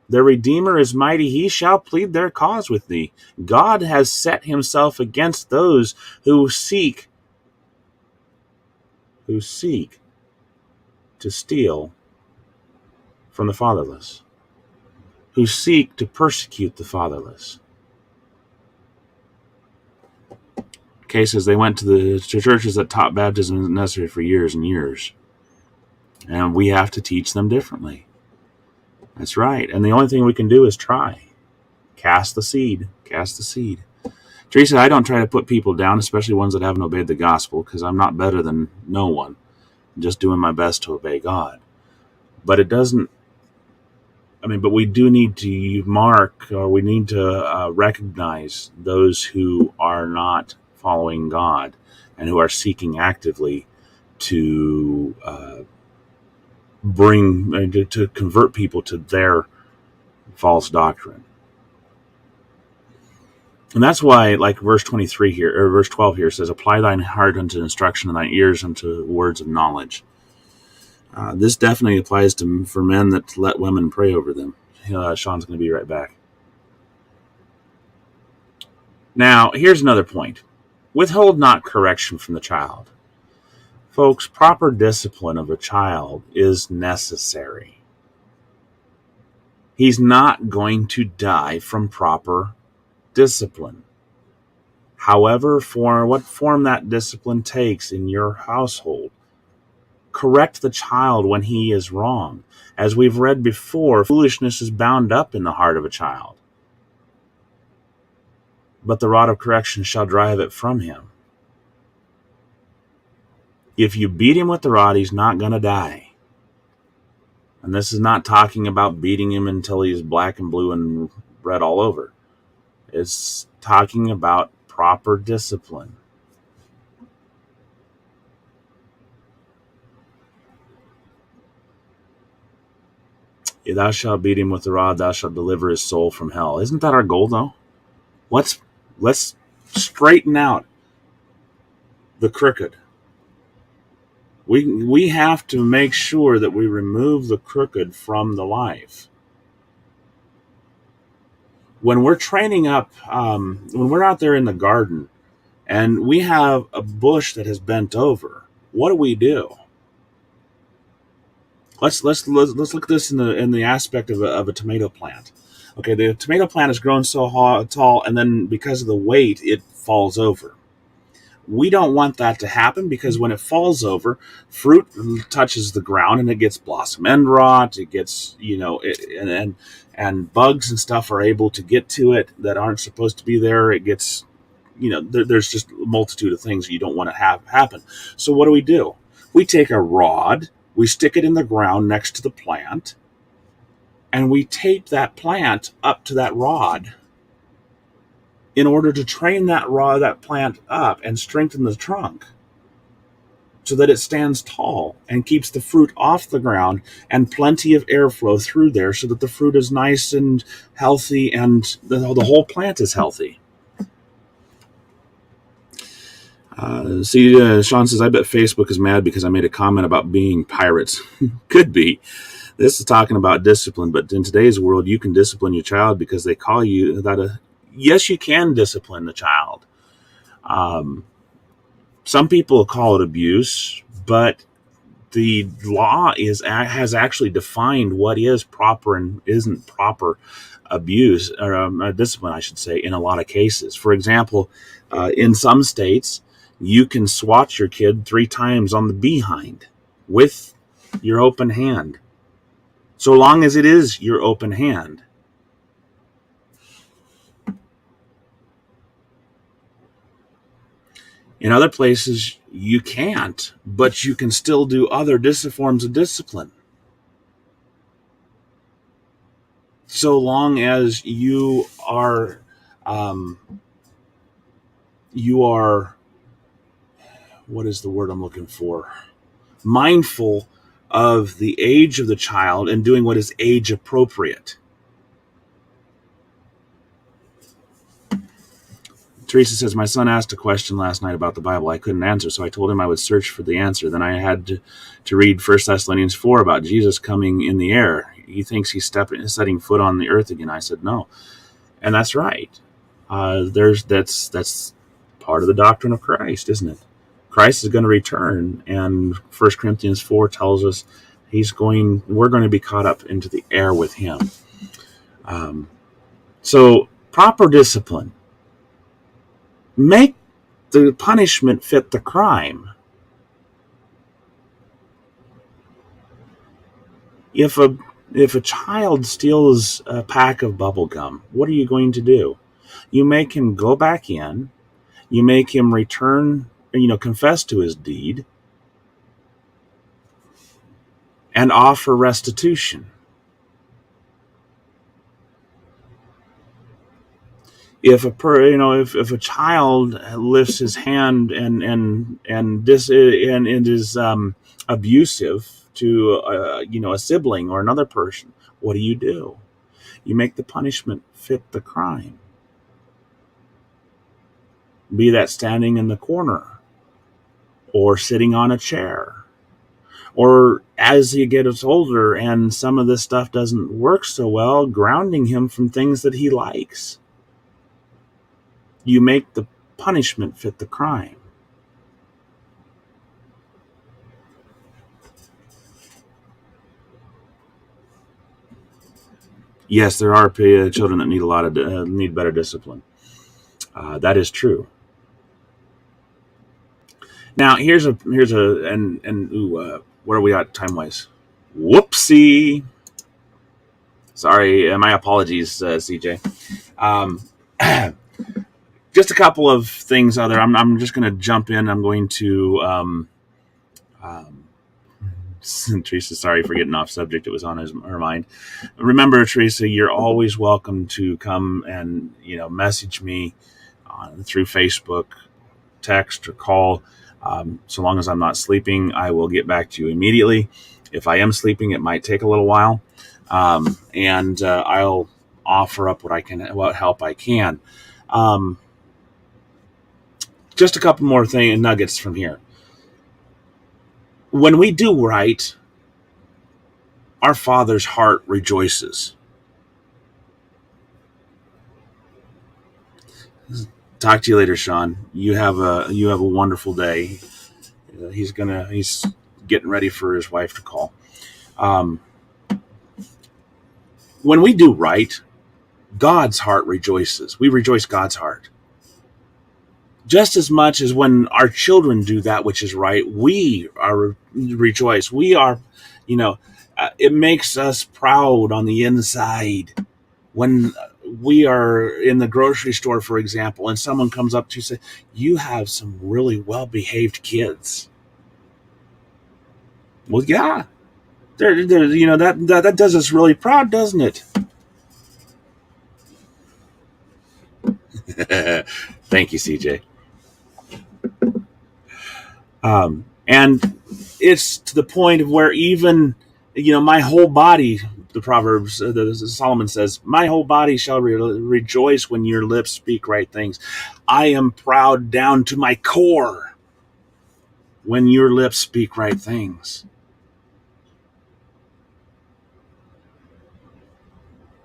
Their Redeemer is mighty, he shall plead their cause with thee. God has set himself against those who seek to steal from the fatherless, who seek to persecute the fatherless. Cases, they went to the churches that taught baptism is necessary for years and years. And we have to teach them differently. That's right. And the only thing we can do is try. Cast the seed. Cast the seed. Teresa, I don't try to put people down, especially ones that haven't obeyed the gospel, because I'm not better than no one. I'm just doing my best to obey God. But it doesn't, but we do need to mark, or we need to recognize those who are not following God and who are seeking actively to to convert people to their false doctrine. And that's why, like verse 23 here, or verse 12 here says, apply thine heart unto instruction and thine ears unto words of knowledge. This definitely applies for men that let women pray over them. Sean's going to be right back. Now, here's another point. Withhold not correction from the child. Folks, proper discipline of a child is necessary. He's not going to die from proper discipline. However, for what form that discipline takes in your household, correct the child when he is wrong. As we've read before, foolishness is bound up in the heart of a child, but the rod of correction shall drive it from him. If you beat him with the rod, he's not going to die. And this is not talking about beating him until he's black and blue and red all over. It's talking about proper discipline. If thou shalt beat him with the rod, thou shalt deliver his soul from hell. Isn't that our goal, though? Let's straighten out the crooked. We have to make sure that we remove the crooked from the life. When we're training up, when we're out there in the garden and we have a bush that has bent over, what do? Let's look at this in the aspect of a tomato plant. Okay, the tomato plant has grown so tall, and then because of the weight, it falls over. We don't want that to happen, because when it falls over, fruit touches the ground and it gets blossom end rot. It gets, and bugs and stuff are able to get to it that aren't supposed to be there. It gets, there's just a multitude of things you don't want to have happen. So what do? We take a rod, we stick it in the ground next to the plant, and we tape that plant up to that rod in order to train that plant up and strengthen the trunk so that it stands tall and keeps the fruit off the ground and plenty of airflow through there so that the fruit is nice and healthy and the whole plant is healthy. Sean says, I bet Facebook is mad because I made a comment about being pirates. Could be. This is talking about discipline, but in today's world, you can discipline your child because they call you that. Yes, you can discipline the child. Some people call it abuse, but the law has actually defined what is proper and isn't proper abuse, or discipline, I should say, in a lot of cases. For example, in some states, you can swat your kid 3 times on the behind with your open hand, so long as it is your open hand. In other places, you can't, but you can still do other forms of discipline. So long as you are you are, what is the word I'm looking for? Mindful of the age of the child and doing what is age appropriate. Teresa says, my son asked a question last night about the Bible I couldn't answer, so I told him I would search for the answer. Then I had to read 1 Thessalonians 4 about Jesus coming in the air. He thinks he's setting foot on the earth again. I said, no. And that's right. That's part of the doctrine of Christ, isn't it? Christ is going to return, and 1 Corinthians 4 tells us we're going to be caught up into the air with him. So proper discipline. Make the punishment fit the crime. If a child steals a pack of bubble gum, what are you going to do? You make him go back in. You make him return, confess to his deed, and offer restitution. If a child lifts his hand and is abusive to a sibling or another person, what do? You make the punishment fit the crime. Be that standing in the corner, or sitting on a chair, or as he gets older and some of this stuff doesn't work so well, grounding him from things that he likes. You make the punishment fit the crime. Yes, there are children that need better discipline. That is true. Now where are we at time wise? Whoopsie. Sorry, my apologies, CJ. Just a couple of things other. I'm just going to jump in. I'm going to. Teresa, sorry for getting off subject. It was on her mind. Remember, Teresa, you're always welcome to come and message me through Facebook, text, or call. So long as I'm not sleeping, I will get back to you immediately. If I am sleeping, it might take a little while, and I'll offer up what help I can. Just a couple more nuggets from here. When we do right, our Father's heart rejoices. Talk to you later, Sean. You have a wonderful day. He's getting ready for his wife to call. When we do right, God's heart rejoices. We rejoice God's heart. Just as much as when our children do that which is right, we are rejoice. We are, it makes us proud on the inside when we are in the grocery store, for example, and someone comes up to you and say, you have some really well-behaved kids. Well, yeah, that does us really proud, doesn't it? Thank you, CJ. And it's to the point of where even, my whole body, the Proverbs, Solomon says, my whole body shall rejoice when your lips speak right things. I am proud down to my core when your lips speak right things.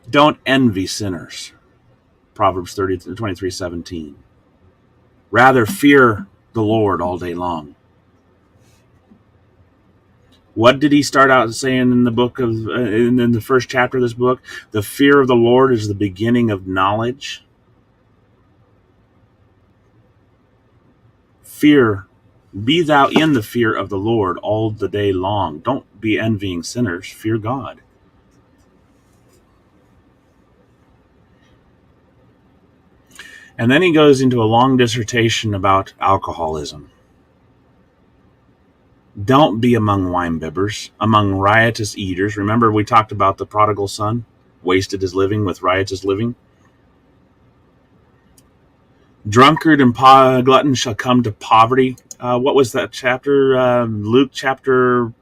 Don't envy sinners. Proverbs 23:17. Rather fear the Lord all day long. What did he start out saying in the book in the first chapter of this book? The fear of the Lord is the beginning of knowledge. Be thou in the fear of the Lord all the day long. Don't be envying sinners. Fear God. And then he goes into a long dissertation about alcoholism. Don't be among wine bibbers, among riotous eaters. Remember we talked about the prodigal son, wasted his living with riotous living. Drunkard and glutton shall come to poverty. What was that chapter? Luke chapter,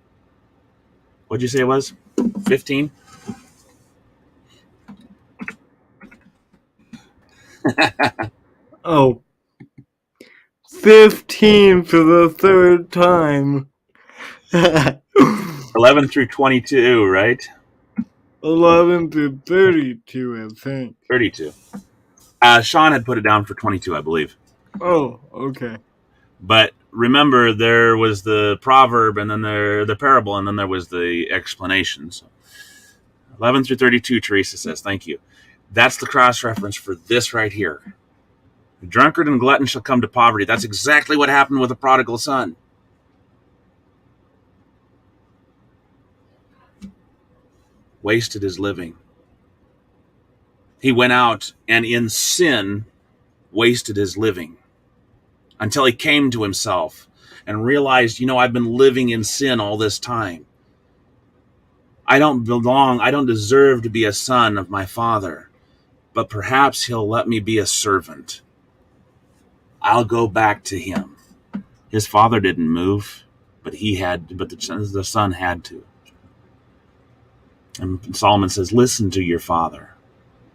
what'd you say it was? 15? Oh, 15 for the third time. 11 through 22, right? 11 to 32, I think. 32. Sean had put it down for 22, I believe. Oh, okay. But remember, there was the proverb, and then the parable, and then there was the explanation. So 11 through 32, Teresa says, thank you. That's the cross-reference for this right here. The drunkard and glutton shall come to poverty. That's exactly what happened with the prodigal son. Wasted his living. He went out and in sin wasted his living until he came to himself and realized, I've been living in sin all this time. I don't belong. I don't deserve to be a son of my father, but perhaps he'll let me be a servant. I'll go back to him. His father didn't move, but the son had to. And Solomon says, listen to your father.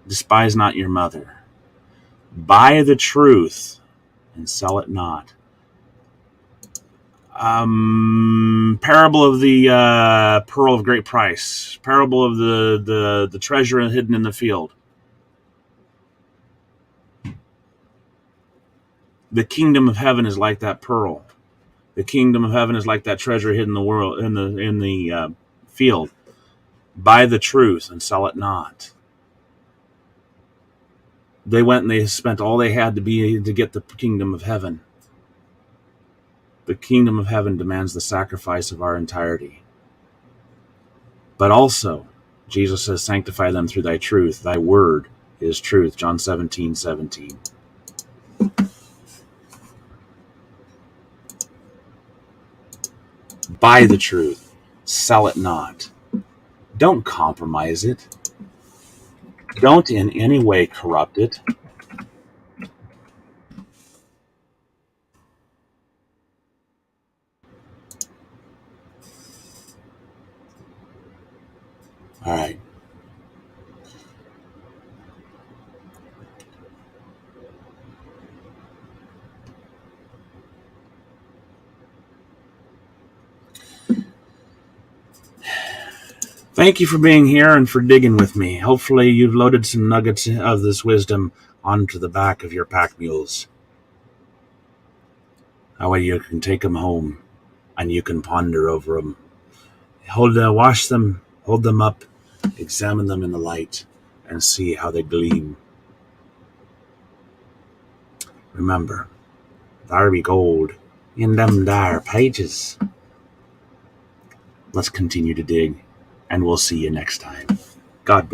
Despise not your mother. Buy the truth and sell it not. Parable of the pearl of great price. Parable of the treasure hidden in the field. The kingdom of heaven is like that pearl. The kingdom of heaven is like that treasure hidden in the world in the field. Buy the truth and sell it not. They went and they spent all they had to get the kingdom of heaven. The kingdom of heaven demands the sacrifice of our entirety. But also, Jesus says, sanctify them through thy truth. Thy word is truth. John 17:17. Buy the truth. Sell it not. Don't compromise it. Don't in any way corrupt it. All right. Thank you for being here and for digging with me. Hopefully you've loaded some nuggets of this wisdom onto the back of your pack mules. That way you can take them home and you can ponder over them. Wash them, hold them up, examine them in the light, and see how they gleam. Remember, there be gold in them dire pages. Let's continue to dig, and we'll see you next time. God bless.